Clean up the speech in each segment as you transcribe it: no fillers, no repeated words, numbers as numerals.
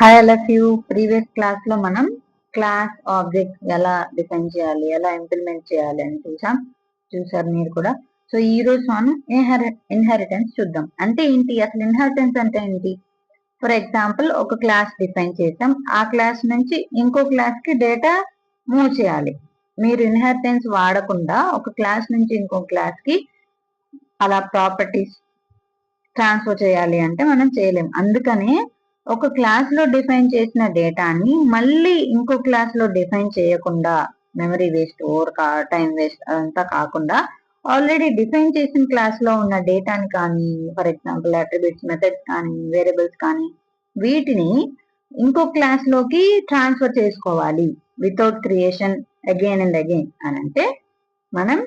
Hi all of you. Previous class లో మనం class object ఎలా డిఫైన్ చేయాలి, ఎలా ఇంప్లిమెంట్ చేయాలి అని చూసారు మీరు కూడా. సో ఈ రోజు మనం ఇన్హెరిటెన్స్ చూద్దాం. అంటే ఏంటి అసలు ఇన్హెరిటెన్స్ అంటే ఏంటి? ఫర్ ఎగ్జాంపుల్ ఒక క్లాస్ డిఫైన్ చేసాం, ఆ క్లాస్ నుంచి ఇంకో క్లాస్ కి డేటా మూవ్ చేయాలి. మీరు ఇన్హెరిటెన్స్ వాడకుండా ఒక క్లాస్ నుంచి ఇంకో క్లాస్ కి అలా ప్రాపర్టీస్ ట్రాన్స్ఫర్ చేయాలి అంటే మనం చేయలేం. అందుకనే ఒక క్లాస్ లో డిఫైన్ చేసిన డేటాని మళ్ళీ ఇంకో క్లాస్ లో డిఫైన్ చేయకుండా, మెమరీ వేస్ట్, టైం వేస్ట్ అదంతా కాకుండా ఆల్రెడీ డిఫైన్ చేసిన క్లాస్ లో ఉన్న డేటాని కానీ, ఫర్ ఎగ్జాంపుల్ అట్రిబ్యూట్స్, మెథడ్స్ కానీ, వేరియబుల్స్ కానీ, వీటిని ఇంకో క్లాస్ లోకి ట్రాన్స్ఫర్ చేసుకోవాలి without creation again and again అని అంటే మనం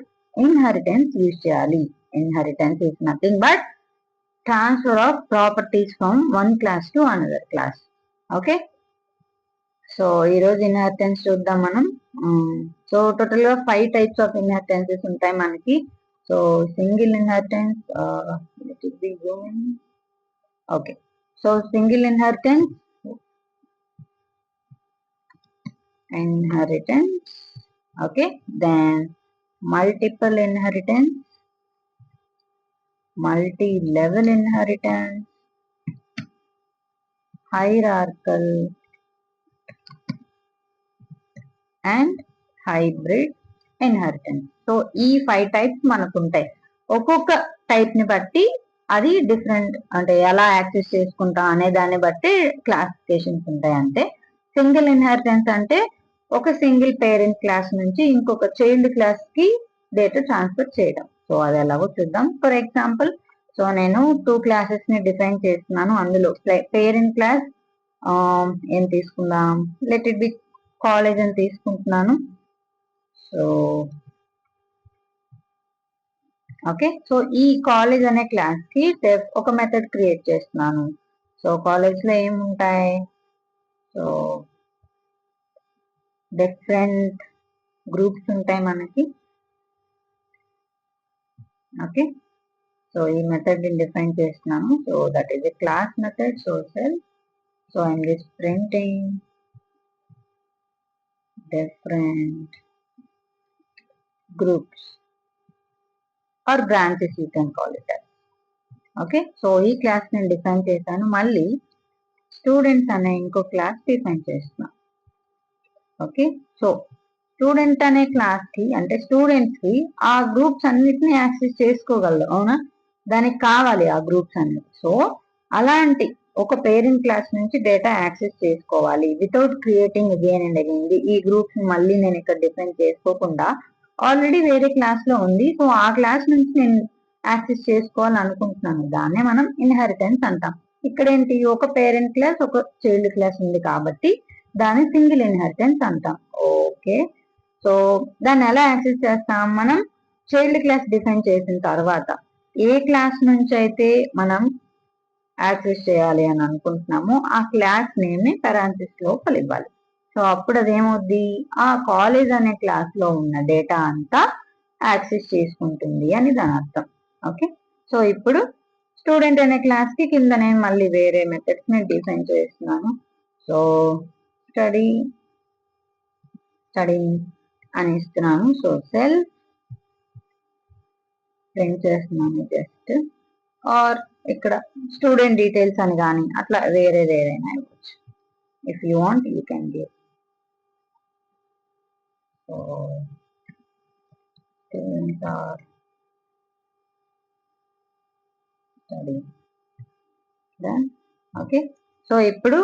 ఇన్హెరిటెన్స్ యూజ్ చేయాలి. Inheritance is nothing but transfer of properties from one class to another class. Okay, so ఈరోజు ఇన్హెరిటెన్స్ చూద్దాం మనం. సో టోటల్ గా 5 types of inheritances ఉంటాయి మనకి. So single inheritance, okay, so single inheritance, okay, then multiple inheritance, multi-level inheritance, hierarchical and hybrid inheritance. So ఈ 5 types మనకు ఉంటాయి. ఒక్కొక్క టైప్ ని బట్టి అది డిఫరెంట్, అంటే ఎలా యాక్సెస్ చేసుకుంటాం అనే దాన్ని బట్టి క్లాసిఫికేషన్స్ ఉంటాయి. అంటే సింగిల్ ఇన్హెరిటెన్స్ అంటే ఒక సింగిల్ పేరెంట్ క్లాస్ నుంచి ఇంకొక చైల్డ్ క్లాస్ కి డేటా ట్రాన్స్ఫర్ చేయడం. సో అది ఎలాగో చూద్దాం. ఫర్ ఎగ్జాంపుల్, సో నేను 2 క్లాసెస్ ని డిఫైన్ చేస్తున్నాను. అందులో పేరెంట్ క్లాస్ ఏం తీసుకుందాం, లెట్ ఇట్ బి కాలేజ్ అని తీసుకుంటున్నాను. సో ఓకే, సో ఈ కాలేజ్ అనే క్లాస్ కి ఒక మెథడ్ క్రియేట్ చేస్తున్నాను. సో కాలేజ్ లో ఏముంటాయి, సో డిఫరెంట్ గ్రూప్స్ ఉంటాయి మనకి. ఓకే, సో ఈ మెథడ్ ని డిఫైన్ చేస్తున్నాను. So that is a class method. So self, so I'm just printing different groups or branches, you can call it. Okay, so ఈ class నేను define చేశాను. మళ్ళీ students అనే ఇంకో క్లాస్ డిఫైన్ చేస్తున్నాను. ఓకే, సో స్టూడెంట్ అనే class కి, అంటే స్టూడెంట్స్ కి ఆ గ్రూప్స్ అన్నిటిని యాక్సెస్ చేసుకోగలరు, అవునా? దానికి కావాలి ఆ గ్రూప్స్ అన్ని. సో అలాంటి ఒక పేరెంట్ క్లాస్ నుంచి డేటా యాక్సెస్ చేసుకోవాలి without creating again and again. ఈ గ్రూప్స్ మళ్ళీ నేను ఇక్కడ డిఫైన్ చేసుకోకుండా ఆల్రెడీ వేరే క్లాస్ లో ఉంది, సో ఆ క్లాస్ నుంచి నేను యాక్సెస్ చేసుకోవాలని అనుకుంటున్నాను. దాన్నే మనం ఇన్హెరిటెన్స్ అంటాం. ఇక్కడ ఏంటి, ఒక పేరెంట్ క్లాస్ ఒక చైల్డ్ క్లాస్ ఉంది కాబట్టి దాన్ని సింగిల్ ఇన్హెరిటెన్స్ అంటాం. ఓకే, సో దాన్ని ఎలా యాక్సెస్ చేస్తాం, మనం చైల్డ్ క్లాస్ డిఫైన్ చేసిన తర్వాత ఏ క్లాస్ నుంచి అయితే మనం యాక్సెస్ చేయాలి అని అనుకుంటున్నామో ఆ క్లాస్ నేమ్ ని పెరాంథసిస్ లోపల ఇవ్వాలి. సో అప్పుడు అదేమవుద్ది, ఆ కాలేజ్ అనే క్లాస్ లో ఉన్న డేటా అంతా యాక్సెస్ చేసుకుంటుంది అని దాని అర్థం. ఓకే, సో ఇప్పుడు స్టూడెంట్ అనే క్లాస్ కి కింద నేను మళ్ళీ వేరే మెథడ్స్ ని డిఫైన్ చేస్తున్నాను. సో స్టడీ అని ఇస్తున్నాను. సో సెల్ ప్రింట్ చేస్తున్నాను జస్ట్, ఆర్ ఇక్కడ స్టూడెంట్ డీటెయిల్స్ అని కానీ అట్లా వేరేదైనా ఇవ్వచ్చు. If you want you can give. So students or study. Okay, so ఇప్పుడు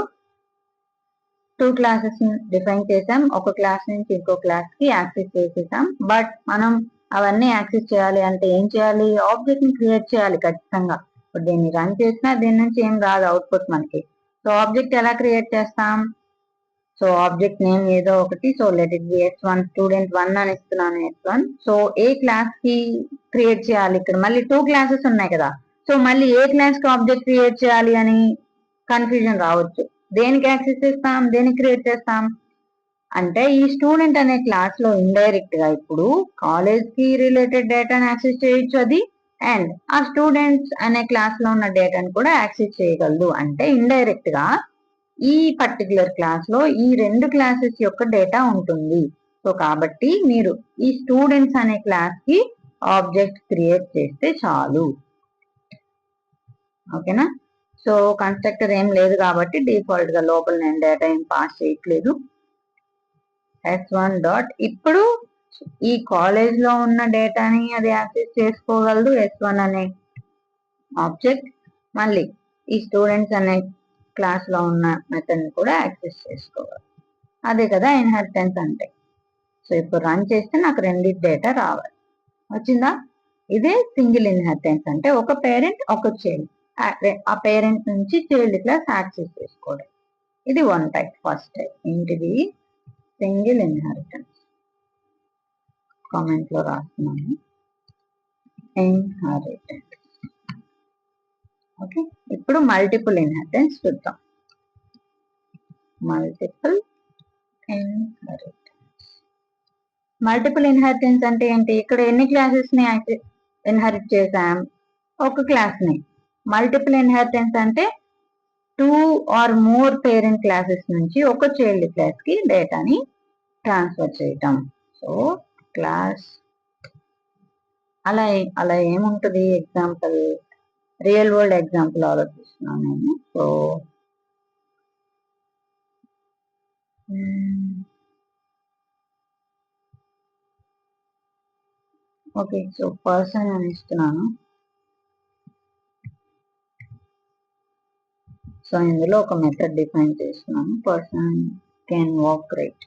2 క్లాసెస్ డిఫైన్ చేసాం, ఒక క్లాస్ నుంచి ఇంకో క్లాస్ కి యాక్సెస్ చేసేసాం. బట్ మనం అవన్నీ యాక్సెస్ చేయాలి అంటే ఏం చేయాలి, ఆబ్జెక్ట్ ని క్రియేట్ చేయాలి ఖచ్చితంగా. ఇప్పుడు దీన్ని రన్ చేసినా దీని నుంచి ఏం రాదు అవుట్పుట్ మనకి. సో ఆబ్జెక్ట్ ఎలా క్రియేట్ చేస్తాం, సో ఆబ్జెక్ట్ నేమ్ ఏదో ఒకటి, so let it B S1, student 1 అని ఇస్తున్నాను S1. సో ఏ క్లాస్ కి క్రియేట్ చేయాలి, ఇక్కడ మళ్ళీ 2 క్లాసెస్ ఉన్నాయి కదా, సో మళ్ళీ ఏ క్లాస్ కి ఆబ్జెక్ట్ క్రియేట్ చేయాలి అని కన్ఫ్యూజన్ రావచ్చు. దేనికి యాక్సెస్ చేస్తాం, దేనికి క్రియేట్ చేస్తాం అంటే ఈ స్టూడెంట్ అనే క్లాస్ లో ఇండైరెక్ట్ గా ఇప్పుడు కాలేజ్ కి రిలేటెడ్ డేటాను యాక్సెస్ చేయొచ్చు అది, అండ్ ఆ స్టూడెంట్స్ అనే క్లాస్ లో ఉన్న డేటాను కూడా యాక్సెస్ చేయగలదు. అంటే ఇండైరెక్ట్ గా ఈ పర్టికులర్ క్లాస్ లో ఈ 2 క్లాసెస్ యొక్క డేటా ఉంటుంది. సో కాబట్టి మీరు ఈ స్టూడెంట్స్ అనే క్లాస్ కి ఆబ్జెక్ట్ క్రియేట్ చేస్తే చాలు. ఓకేనా? సో కన్స్ట్రక్టర్ ఏం లేదు కాబట్టి డిఫాల్ట్ గా లోపల నేను డేటా ఏం పాస్ చేయట్లేదు. s1 డాట్ ఇప్పుడు ఈ కాలేజ్ లో ఉన్న డేటాని అది యాక్సెస్ చేసుకోగలదు s1 అనే ఆబ్జెక్ట్. మళ్ళీ ఈ స్టూడెంట్స్ అనే క్లాస్ లో ఉన్న మెథడ్ ని కూడా యాక్సెస్ చేసుకోవాలి. అదే కదా ఇన్హెరిటెన్స్ అంటే. సో ఇప్పుడు రన్ చేస్తే నాకు రెండింటి డేటా రావాలి. వచ్చిందా? ఇదే సింగిల్ ఇన్హెరిటెన్స్ అంటే ఒక పేరెంట్ ఒక చైల్డ్, ఆ పేరెంట్ నుంచి చైల్డ్ క్లాస్ యాక్సెస్ చేసుకోవడం. ఇది వన్ టైప్, ఫస్ట్ టైప్. ఏంటిది? Single inheritance. కామెంట్ లో రాస్తున్నాను ఇన్హెరిటెన్స్. ఓకే, ఇప్పుడు మల్టిపుల్ ఇన్హెరిటెన్స్ చూద్దాం. Multiple inheritance. మల్టిపుల్ ఇన్హెరిటెన్స్ అంటే ఏంటి? ఇక్కడ ఎన్ని క్లాసెస్ ని ఇన్హెరిట్ చేసాం? ఒక క్లాస్ ని. మల్టిపుల్ ఇన్హెరిటెన్స్ అంటే 2 or more పేరెంట్ క్లాసెస్ నుంచి ఒక చైల్డ్ క్లాస్ కి డేటాని ట్రాన్స్ఫర్ చేయటం. సో క్లాస్ అలా ఏముంటది? ఎగ్జాంపుల్, రియల్ వరల్డ్ ఎగ్జాంపుల్ ఆలోచిస్తున్నాను నేను. సో ఓకే, సో పర్సన్ అని ఇస్తున్నాను. సో ఇందులో ఒక మెథడ్ డిఫైన్ చేస్తున్నాను, person can walk right.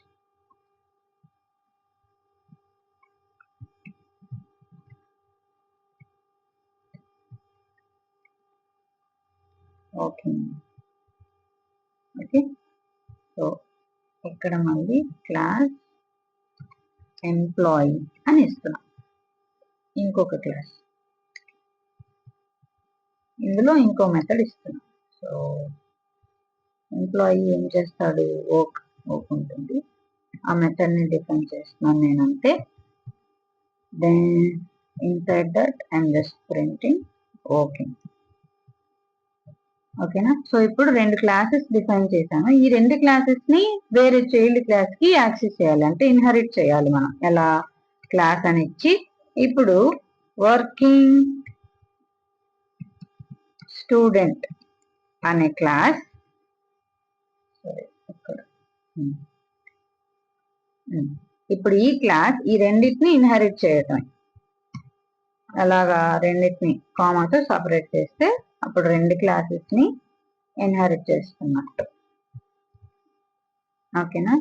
Okay okay, so ఇక్కడ మళ్ళీ క్లాస్ ఎంప్లాయీ అని ఇస్తున్నాం. ఇంకొక క్లాస్, ఇందులో ఇంకో మెథడ్ ఇస్తున్నాం. సో ఎంప్లాయీ ఏం చేస్తాడు? వర్క్ ఉంటుంది. ఆ మెథడ్ ని డిఫైన్ చేస్తున్నాను నేను అంతే. Then inside that I'm just printing working. ఓకేనా? సో ఇప్పుడు 2 క్లాసెస్ డిఫైన్ చేశాను. ఈ 2 క్లాసెస్ ని వేరే చైల్డ్ క్లాస్ కి యాక్సెస్ చేయాలి, అంటే ఇన్హెరిట్ చేయాలి మనం. ఎలా? క్లాస్ అని ఇచ్చి ఇప్పుడు వర్కింగ్ స్టూడెంట్ అనే క్లాస్, ఇప్పుడు ఈ క్లాస్ ఈ రెండింటిని ఇన్హెరిట్ చేయటం. అలాగా రెండింటిని కామాతో సపరేట్ చేస్తే అప్పుడు 2 క్లాసెస్ ని ఇన్హెరిట్ చేస్తున్నట్టు. ఓకేనా?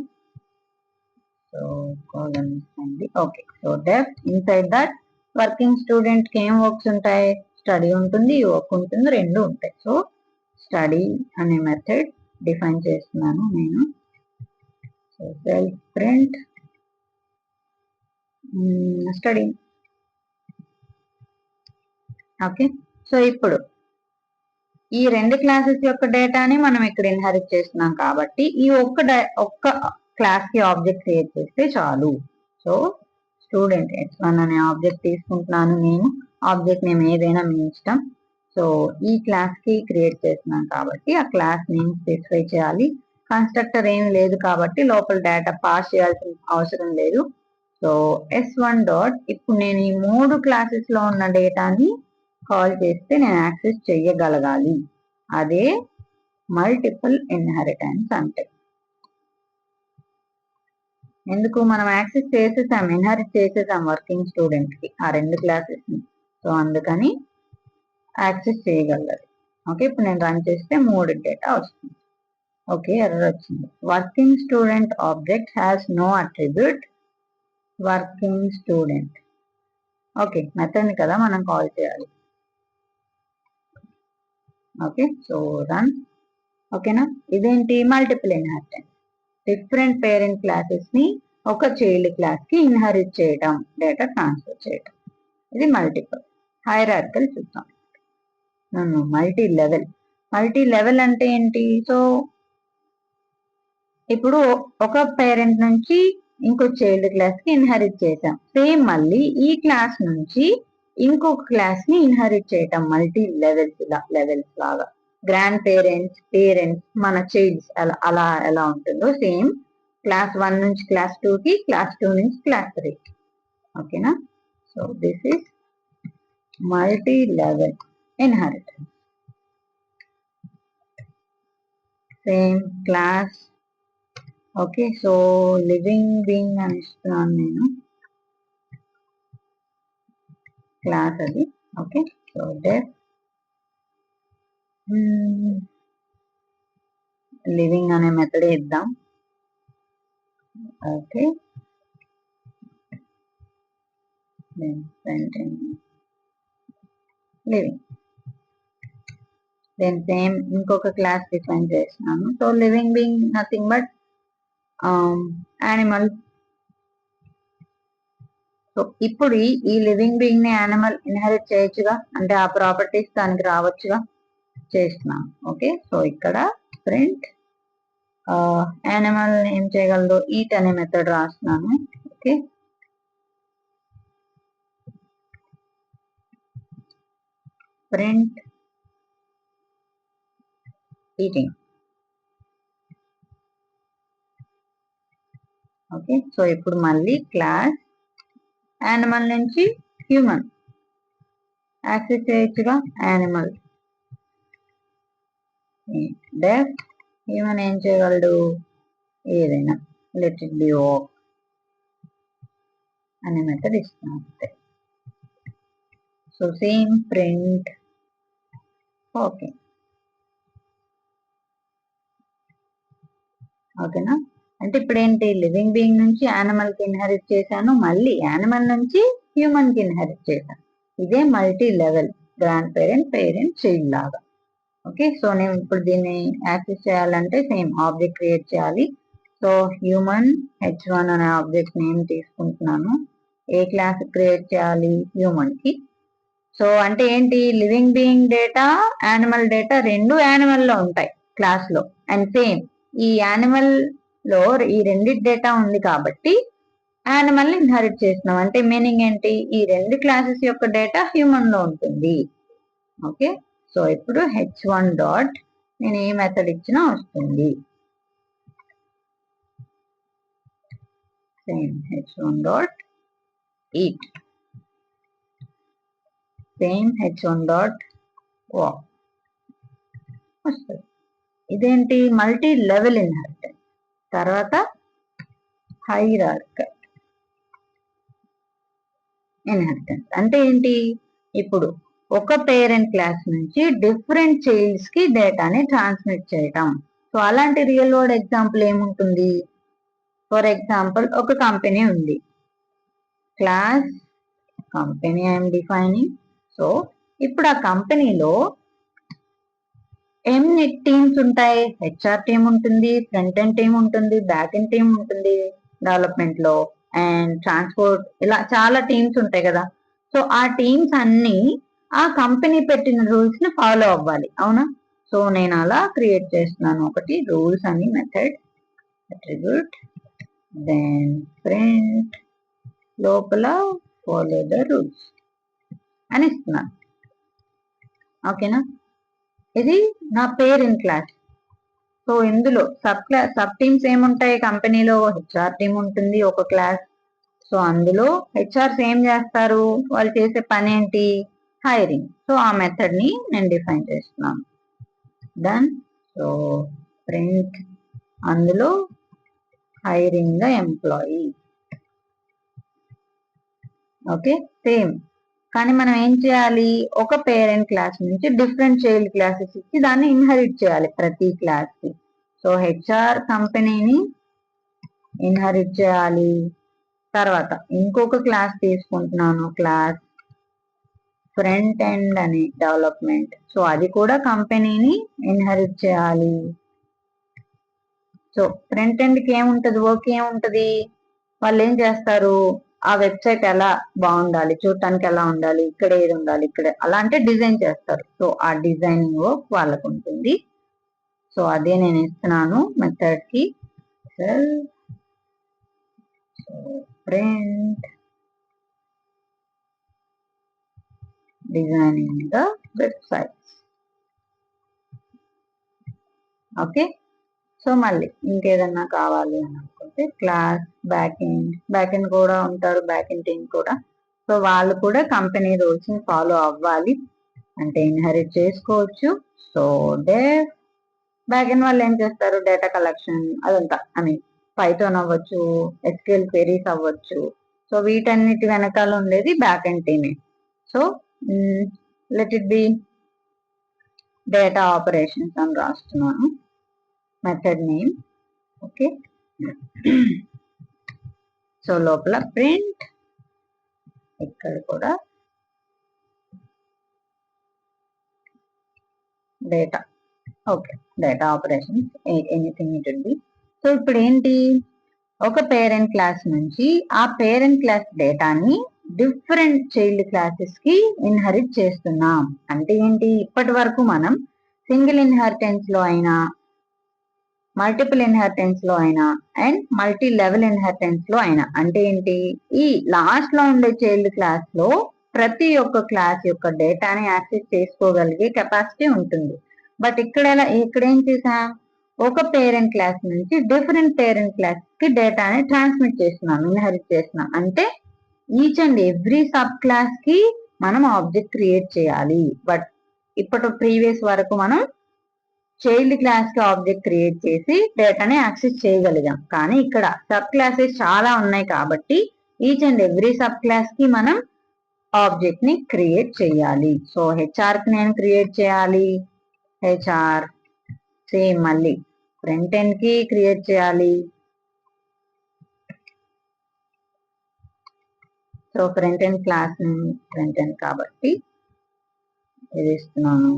సో కాలమ్ ఉంది. Okay, so deaf inside that working student కి ఏం వర్క్స్ ఉంటాయి? స్టడీ ఉంటుంది, వర్క్ ఉంటుంది, 2 ఉంటాయి. సో స్టడీ అనే మెథడ్ డిఫైన్ చేస్తున్నాను నేను. So self print study. Okay, so ఇప్పుడు ఈ 2 క్లాసెస్ యొక్క డేటాని మనం ఇక్కడ ఇన్హెరిట్ చేస్తున్నాం కాబట్టి ఈ ఒక్క క్లాస్ కి ఆబ్జెక్ట్ క్రియేట్ చేస్తే చాలు. సో స్టూడెంట్ s1 అనే ఆబ్జెక్ట్ తీసుకుంటున్నాను నేను. ఆబ్జెక్ట్ నేమ్ ఏదైనా మీ ఇష్టం. సో ఈ క్లాస్ కి క్రియేట్ చేస్తున్నాం కాబట్టి ఆ క్లాస్ నేమ్ స్పెసిఫై చేయాలి. కన్స్ట్రక్టర్ ఏం లేదు కాబట్టి లోపల డేటా పాస్ చేయాల్సిన అవసరం లేదు. సో s1 డాట్ ఇప్పుడు నేను ఈ 3 క్లాసెస్ లో ఉన్న డేటాని కాల్ చేస్తే నేను యాక్సెస్ చెయ్యగలగాలి. అదే మల్టిపుల్ ఇన్హెరిటెన్స్ అంటే. ఎందుకు? మనం యాక్సెస్ చేసేసాం, ఇన్హెరిట్ చేసేసాం వర్కింగ్ స్టూడెంట్ కి ఆ 2 క్లాసెస్ ని. సో అందుకని యాక్సెస్ చేయగలరు. ఓకే, ఇప్పుడు నేను రన్ చేస్తే 3 డేటా వస్తుంది. ఓకే, ఎర్రర్ వచ్చింది. Working student object has no attribute working student. Okay, method కదా మనం కాల్ చేయాలి. Okay, so run. ఓకేనా? ఇదేంటి? Multiple inheritance. Different parent classes ని ఒక చైల్డ్ క్లాస్ కి ఇన్హెరిట్ చేయడం, డేటా ట్రాన్స్ఫర్ చేయడం. ఇది మల్టిపుల్. హైరార్కల్ చూద్దాం. Multi level. మల్టీ లెవెల్ అంటే ఏంటి? సో ఇప్పుడు ఒక పేరెంట్ నుంచి ఇంకో చైల్డ్ క్లాస్ కి ఇన్హెరిట్ చేసాం. సేమ్ మళ్ళీ ఈ క్లాస్ నుంచి ఇంకొక క్లాస్ ని ఇన్హెరిట్ చేయటం, మల్టీ లెవెల్స్ లాగా. గ్రాండ్ పేరెంట్స్, పేరెంట్స్, మన చైల్డ్స్ అలా ఎలా ఉంటుందో సేమ్ క్లాస్ 1 నుంచి క్లాస్ 2 కి, క్లాస్ 2 నుంచి క్లాస్ 3. ఓకేనా? So this is multi level inheritance. Same class. Okay, so living being అని ఇస్తున్నాను నేను, క్లాస్ అది. ఓకే, సో డెఫ్ లివింగ్ అనే మెథడ్ ఇద్దాం. Okay, living. దెన్ సేమ్ ఇంకొక క్లాస్ డిఫైన్ చేస్తున్నాను. So living being nothing but animal. So ఇప్పుడు ఈ లివింగ్ బీయింగ్ ని యానిమల్ ఇన్హెరిట్ చేయొచ్చుగా, అంటే ఆ ప్రాపర్టీస్ దానికి రావచ్చుగా, చేస్తున్నాను. ఓకే, సో ఇక్కడ ప్రింట్ యానిమల్ ఏం చేయగలదు, ఈట్ అనే మెథడ్ రాస్తున్నాను. Okay, print eating. Okay, so ఇప్పుడు మళ్ళీ క్లాస్ యానిమల్ నుంచి హ్యూమన్ యాక్సెస్ చేయొచ్చుగా, యానిమల్ డెఫ్ హ్యూమన్ ఏం చేయగలడు, ఏదైనా లెట్ ఇట్ బి ఓ అనే మెథడ్ ఇస్తున్నాం అంతే. So same print okay. ఓకేనా? అంటే ఇప్పుడు ఏంటి, లివింగ్ బీయింగ్ నుంచి యానిమల్ కి ఇన్హెరిట్ చేశాను, మళ్ళీ యానిమల్ నుంచి హ్యూమన్ కి ఇన్హెరిట్ చేశాను. ఇదే multi level grand parent, parent, child లాగా. ఓకే, సో నేను ఇప్పుడు దీన్ని యాక్సెస్ చేయాలంటే సేమ్ ఆబ్జెక్ట్ క్రియేట్ చేయాలి. సో హ్యూమన్ h1 అనే ఆబ్జెక్ట్ నేమ్ తీసుకుంటున్నాను. ఏ క్లాస్ క్రియేట్ చేయాలి, హ్యూమన్ కి. సో అంటే ఏంటి, living being data, animal data రెండు యానిమల్ లో ఉంటాయి క్లాస్ లో. అండ్ సేమ్ ఈ యానిమల్ లో ఈ రెండిటి డేటా ఉంది కాబట్టి యానిమల్ ని ఇన్హెరిట్ చేస్తున్నాం. అంటే మీనింగ్ ఏంటి, ఈ రెండు క్లాసెస్ యొక్క డేటా హ్యూమన్ లో ఉంటుంది. ఓకే, సో ఇప్పుడు h1 డాట్ నేను ఏ మెథడ్ ఇచ్చినా వస్తుంది. Same h1 dot eat, same h1 dot walk వస్తుంది. ఇదేంటి, మల్టీ లెవెల్ ఇన్హెరిటెన్స్. తర్వాత హైరార్కల్ ఇన్హెరిటెన్స్ అంటే ఏంటి, ఇప్పుడు ఒక పేరెంట్ క్లాస్ నుంచి డిఫరెంట్ చైల్డ్స్ కి డేటాని ట్రాన్స్మిట్ చేయటం. సో అలాంటి రియల్ వరల్డ్ ఎగ్జాంపుల్ ఏముంటుంది, ఫర్ ఎగ్జాంపుల్ ఒక కంపెనీ ఉంది, class company I'm defining. So ఇప్పుడు ఆ కంపెనీలో ఎన్ని టీమ్స్ ఉంటాయి, హెచ్ఆర్ టీమ్ ఉంటుంది, ఫ్రంట్ ఎండ్ టీమ్ ఉంటుంది, బ్యాక్ ఎండ్ టీమ్ ఉంటుంది డెవలప్మెంట్ లో, అండ్ ట్రాన్స్పోర్ట్, ఇలా చాలా టీమ్స్ ఉంటాయి కదా. సో ఆ టీమ్స్ అన్ని ఆ కంపెనీ పెట్టిన రూల్స్ ని ఫాలో అవ్వాలి, అవునా? సో నేను అలా క్రియేట్ చేస్తున్నాను ఒకటి రూల్స్ అని మెథడ్ అట్రిబ్యూట్, దెన్ ప్రింట్ లోపల ఫాలో ద రూల్స్ అని ఇస్తున్నాను. ఓకేనా? ఇది నా పేరెంట్ క్లాస్. సో ఇందులో సబ్ టీమ్స్ ఏముంటాయి, కంపెనీలో హెచ్ఆర్ టీమ్ ఉంటుంది ఒక క్లాస్. సో అందులో హెచ్ఆర్స్ ఏం చేస్తారు, వాళ్ళు చేసే పని ఏంటి, హైరింగ్. సో ఆ మెథడ్ ని నేను డిఫైన్ చేస్తున్నాను. డన్. సో ప్రింట్ అందులో hiring the employee. Okay, same. కానీ మనం ఏం చేయాలి, ఒక పేరెంట్ క్లాస్ నుంచి డిఫరెంట్ చైల్డ్ క్లాసెస్ ఇచ్చి దాన్ని ఇన్హెరిట్ చేయాలి ప్రతి క్లాస్ కి. సో హెచ్ఆర్ కంపెనీని ఇన్హెరిట్ చేయాలి. తర్వాత ఇంకొక క్లాస్ తీసుకుంటున్నాను, క్లాస్ ఫ్రంట్ ఎండ్ అని డెవలప్మెంట్. సో అది కూడా కంపెనీని ఇన్హెరిట్ చేయాలి. సో ఫ్రంట్ ఎండ్ కి ఏముంటది, వర్క్ ఏముంటది, వాళ్ళు ఏం చేస్తారు, ఆ వెబ్సైట్ ఎలా బాగుండాలి, చూడటానికి ఎలా ఉండాలి, ఇక్కడ ఏది ఉండాలి, ఇక్కడ అలా అంటే డిజైన్ చేస్తారు. సో ఆ డిజైనింగ్ వర్క్ వాళ్ళకు ఉంటుంది. సో అదే నేను ఇస్తున్నాను మెథడ్ కి. Print designing the website. Okay. So మళ్ళీ ఇంకేదన్నా కావాలి అని అనుకుంటే క్లాస్ బ్యాక్ ఎండ్ కూడా ఉంటారు, బ్యాక్ ఎండ్ టీమ్ కూడా. సో వాళ్ళు కూడా కంపెనీ రూల్స్ ని ఫాలో అవ్వాలి అంటే ఇన్హెరిట్ చేసుకోవచ్చు. సో బ్యాక్ ఎండ్ వాళ్ళు ఏం చేస్తారు, డేటా కలెక్షన్ అదంతా, ఐ మీన్ పైథాన్ అవ్వచ్చు, ఎస్క్యూఎల్ క్వెరీస్ అవ్వచ్చు. సో వీటన్నిటి వెనకాల ఉండేది బ్యాక్ ఎండ్ టీమే. So let it be data operations అని రాస్తున్నాను మెథడ్ నేమ్. ఓకే. సో లోపల ప్రింట్, ఇక్కడ కూడా data. Okay, data operations anything it will be. So ఇప్పుడు ఏంటి, ఒక పేరెంట్ క్లాస్ నుంచి ఆ పేరెంట్ క్లాస్ డేటాని డిఫరెంట్ చైల్డ్ క్లాసెస్ కి ఇన్హెరిట్ చేస్తున్నాం. అంటే ఏంటి, ఇప్పటి వరకు మనం సింగిల్ ఇన్హెరిటెన్స్ లో అయినా, మల్టిపుల్ ఇన్హెరిటెన్స్ లో అయినా, అండ్ మల్టీ లెవెల్ ఇన్హెరిటెన్స్ లో అయినా, అంటే ఏంటి, ఈ లాస్ట్ లో ఉండే చైల్డ్ క్లాస్ లో ప్రతి ఒక్క క్లాస్ యొక్క డేటాని యాక్సెస్ చేసుకోగలిగే కెపాసిటీ ఉంటుంది. బట్ ఇక్కడ ఏం చేసాం, ఒక పేరెంట్ క్లాస్ నుంచి డిఫరెంట్ పేరెంట్ క్లాస్ కి డేటాని ట్రాన్స్మిట్ చేస్తున్నాం, ఇన్హెరిట్ చేస్తున్నాం. అంటే each and every sub class కి మనం ఆబ్జెక్ట్ క్రియేట్ చేయాలి. బట్ ఇప్పటి ప్రీవియస్ వరకు మనం చైల్డ్ క్లాస్ కి ఆబ్జెక్ట్ క్రియేట్ చేసి డేటాని యాక్సెస్ చేయగలిగాం. కానీ ఇక్కడ సబ్ క్లాసెస్ చాలా ఉన్నాయి కాబట్టి each and every sub class కి మనం ఆబ్జెక్ట్ ని క్రియేట్ చేయాలి. సో హెచ్ఆర్ కి నేను క్రియేట్ చేయాలి, హెచ్ఆర్. సేమ్ మళ్ళీ ఫ్రంట్ ఎండ్ కి క్రియేట్ చేయాలి. So front end class front end కాబట్టి ఇది ఇస్తున్నాను.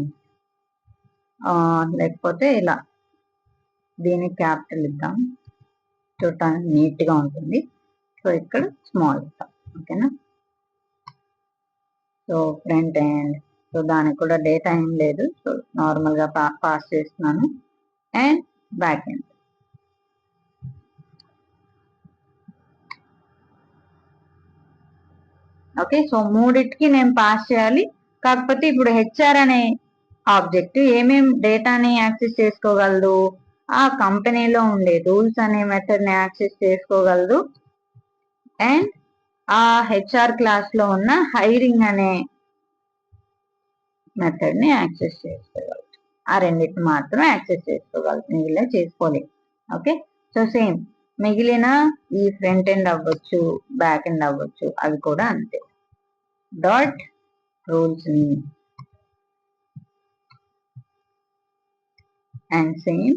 లేకపోతే ఇలా దీనికి క్యాపిటల్ ఇద్దాం, చూడటానికి నీట్ గా ఉంటుంది. సో ఇక్కడ స్మాల్ ఇద్దాం. ఓకేనా. సో ఫ్రంట్ ఎండ్, సో దానికి కూడా డేటా ఏం లేదు, సో నార్మల్ గా పాస్ చేస్తున్నాను. And back end. Okay. So మూడిటికి నేను పాస్ చేయాలి. కాకపోతే ఇప్పుడు హెచ్ఆర్ అనే ఆబ్జెక్ట్ ఏమేం డేటాని యాక్సెస్ చేసుకోగలదు, ఆ కంపెనీలో ఉండే రూల్స్ అనే మెథడ్ ని యాక్సెస్ చేసుకోగలదు. అండ్ ఆ హెచ్ఆర్ క్లాస్ లో ఉన్న హైరింగ్ అనే మెథడ్ ని యాక్సెస్ చేసుకోగలదు. ఆ రెండింటిని మాత్రం యాక్సెస్ చేసుకోగలదు, మిగిలిన చేసుకోలేదు. ఓకే. సో సేమ్ మిగిలిన ఈ ఫ్రంట్ ఎండ్ అవ్వచ్చు, బ్యాక్ ఎండ్ అవ్వచ్చు, అవి కూడా అంతే. డాట్ రూల్స్ ని and same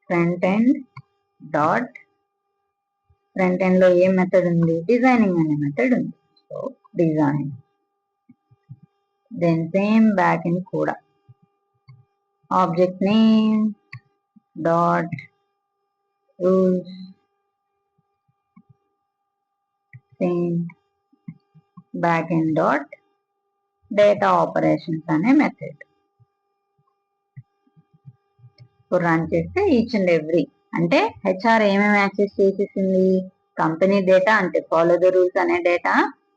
front end dot, front end లో ఏ మెథడ్ ఉంది, డిజైనింగ్ అనే మెథడ్ ఉంది. So design. Then same back end కూడా object name dot rules, same back end dot data operations అనే మెథడ్. రన్ చేస్తే ఈచ్ అండ్ ఎవ్రీ, అంటే HR ఏమేమి యాక్సెస్ చేసేసింది, కంపెనీ డేటా అంటే ఫాలో ద రూల్స్ అనే data,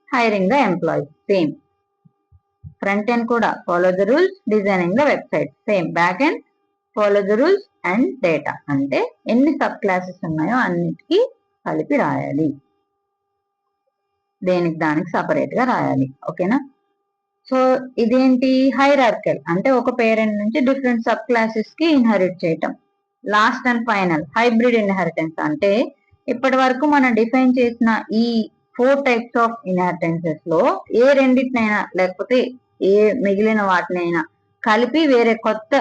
hiring the employees same. Front end కూడా follow the rules, designing the website same. Back end follow the rules and data, అంటే ఎన్ని sub classes ఉన్నాయో అన్నిటికీ కలిపి రాయాలి, దేనికి దానికి సపరేట్ గా రాయాలి. ఓకేనా. సో ఇదేంటి, హైరార్కల్, అంటే ఒక పేరెంట్ నుంచి డిఫరెంట్ సబ్ క్లాసెస్ కి ఇన్హెరిట్ చేయటం. Last and final hybrid inheritance, అంటే ఇప్పటి వరకు మనం డిఫైన్ చేసిన ఈ 4 టైప్స్ ఆఫ్ ఇన్హెరిటెన్సెస్ లో ఏ రెండింటినైనా లేకపోతే ఏ మిగిలిన వాటినైనా కలిపి వేరే కొత్త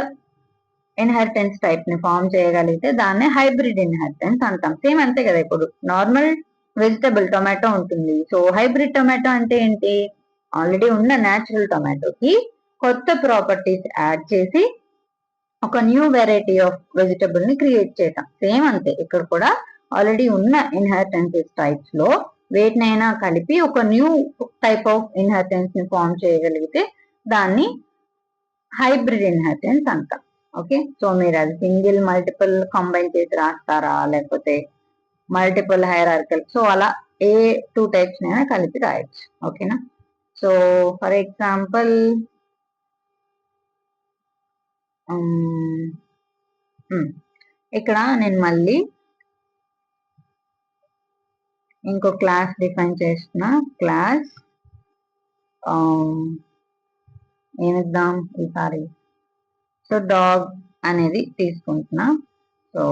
ఇన్హెరిటెన్స్ టైప్ ని ఫామ్ చేయగలిగితే దాన్ని హైబ్రిడ్ ఇన్హెరిటెన్స్ అంటాం. సేమ్ అంతే కదా, ఇప్పుడు నార్మల్ వెజిటబుల్ టొమాటో ఉంటుంది. సో హైబ్రిడ్ టొమాటో అంటే ఏంటి, ఆల్రెడీ ఉన్న న్యాచురల్ టొమాటోకి కొత్త ప్రాపర్టీస్ యాడ్ చేసి ఒక న్యూ వెరైటీ ఆఫ్ వెజిటబుల్ ని క్రియేట్ చేయటం. సేమ్ అంతే ఇక్కడ కూడా ఆల్రెడీ ఉన్న ఇన్హెరిటెన్సెస్ టైప్స్ లో వేటినైనా కలిపి ఒక న్యూ టైప్ ఆఫ్ ఇన్హెరిటెన్స్ ని ఫామ్ చేయగలిగితే దాన్ని హైబ్రిడ్ ఇన్హెరిటెన్స్ అంటాం. ఓకే. సో మీరు అది సింగిల్ మల్టిపుల్ కంబైన్ చేసి రాస్తారా, లేకపోతే మల్టిపుల్ హైరార్కల్, సో అలా ఏ 2 టైప్స్ నైనా కలిపి రాయొచ్చు. ఓకేనా. సో ఫర్ ఎగ్జాంపుల్ ఇక్కడ నేను మళ్ళీ ఇంకో క్లాస్ డిఫైన్ చేస్తున్నా. క్లాస్ ఏమిద్దాం ఈసారి, సో డాగ్ అనేది తీసుకుంటున్నా. సో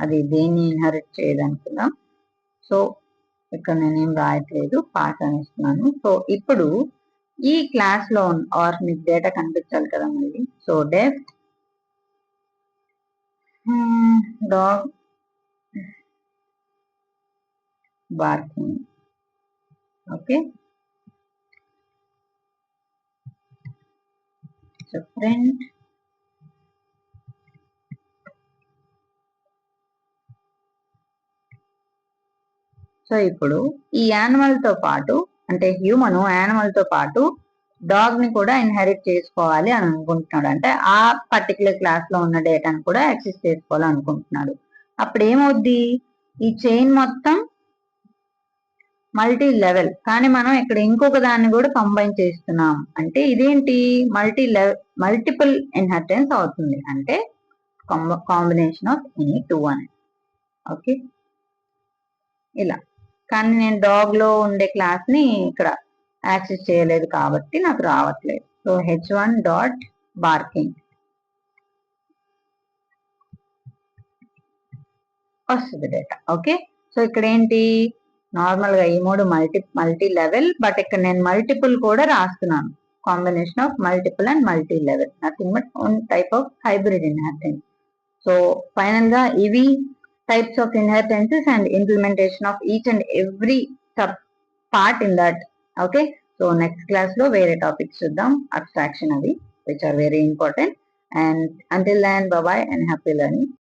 అది దేన్ని ఇన్హెరిట్ చేయదనుకుందాం. సో ఇక్కడ నేనేం రాయట్లేదు, పాస్ అని ఇస్తున్నాను. సో ఇప్పుడు ఈ క్లాస్ లో ఆర్ మీకు డేటా కనిపించాలి కదా మళ్ళీ. So def dog barking. Okay, so print so ఇప్పుడు ఈ యానిమల్ తో పాటు, అంటే హ్యూమన్ యానిమల్ తో పాటు డాగ్ ని కూడా ఇన్హెరిట్ చేసుకోవాలి అని అనుకుంటున్నాడు. అంటే ఆ పర్టికులర్ క్లాస్ లో ఉన్న డేటాను కూడా యాక్సెస్ చేసుకోవాలి అనుకుంటున్నాడు. అప్పుడు ఏమవుద్ది, ఈ చైన్ మొత్తం మల్టీ లెవెల్, కానీ మనం ఇక్కడ ఇంకొక దాన్ని కూడా కంబైన్ చేస్తున్నాం. అంటే ఇదేంటి, మల్టిపుల్ ఇన్హెరిటెన్స్ అవుతుంది. అంటే కాంబినేషన్ ఆఫ్ ఎనీ టూ అని. ఓకే, ఇలా. కానీ నేను డాగ్ లో ఉండే క్లాస్ ని ఇక్కడ యాక్సెస్ చేయలేదు కాబట్టి నాకు రావట్లేదు. సో h1 డాట్ బార్కింగ్ వస్తుంది డేటా. ఓకే, సో ఇక్కడ ఏంటి, నార్మల్ గా ఈ మూడు మల్టీ లెవెల్, బట్ ఇక్కడ నేను మల్టిపుల్ కూడా రాస్తున్నాను. Combination of multiple and multi level, nothing but one type of hybrid inheritance. So final గా ఇవి types of inheritances and implementation of each and every sub part in that. Okay, so next class lo vere topics chuddam, abstraction avi, which are very important. And until then, bye bye and happy learning.